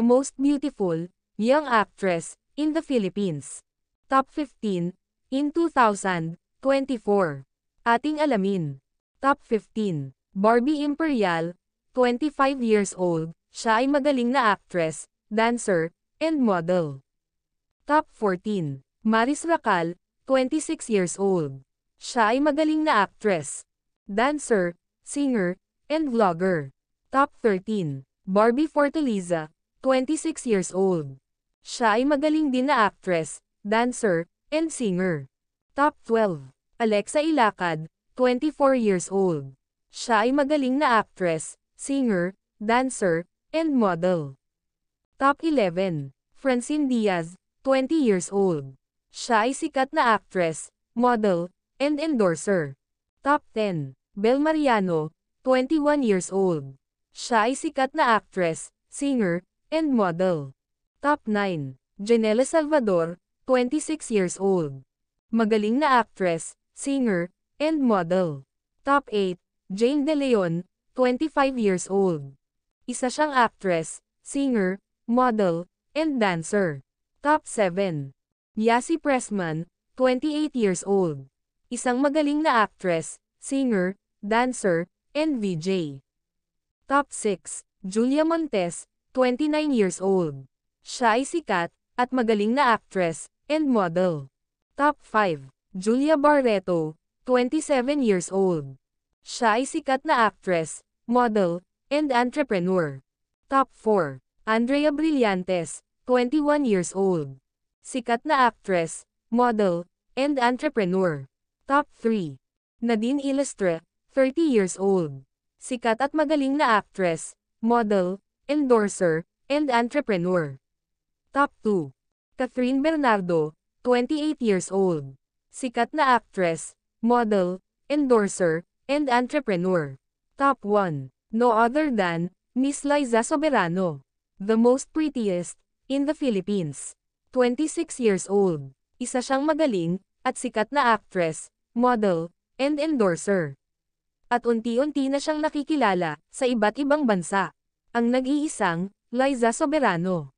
The most beautiful, young actress, in the Philippines. Top 15, in 2024. Ating alamin. Top 15. Barbie Imperial, 25 years old, siya ay magaling na actress, dancer, and model. Top 14. Maris Racal, 26 years old. Siya ay magaling na actress, dancer, singer, and vlogger. Top 13. Barbie Fortaleza, 26 years old. Siya ay magaling din na actress, dancer, and singer. Top 12. Alexa Ilacad, 24 years old. Siya ay magaling na actress, singer, dancer, and model. Top 11. Francine Diaz, 20 years old. Siya ay sikat na actress, model, and endorser. Top 10. Bel Mariano, 21 years old. Siya ay sikat na actress, singer, and model. Top 9. Janela Salvador, 26 years old. Magaling na actress, singer, and model. Top 8. Jane De Leon, 25 years old. Isa siyang actress, singer, model, and dancer. Top 7. Yasi Pressman, 28 years old. Isang magaling na actress, singer, dancer, and VJ. Top 6. Julia Montes, 29 years old. Siya ay sikat, at magaling na actress, and model. Top 5. Julia Barreto, 27 years old. Siya ay sikat na actress, model, and entrepreneur. Top 4. Andrea Brillantes, 21 years old. Sikat na actress, model, and entrepreneur. Top 3. Nadine Illustre, 30 years old. Sikat at magaling na actress, model, endorser, and entrepreneur. Top 2. Catherine Bernardo, 28 years old. Sikat na actress, model, endorser, and entrepreneur. Top 1. No other than Miss Liza Soberano. The most prettiest in the Philippines. 26 years old. Isa siyang magaling at sikat na actress, model, and endorser. At unti-unti na siyang nakikilala sa iba't ibang bansa. Ang nag-iisang Liza Soberano.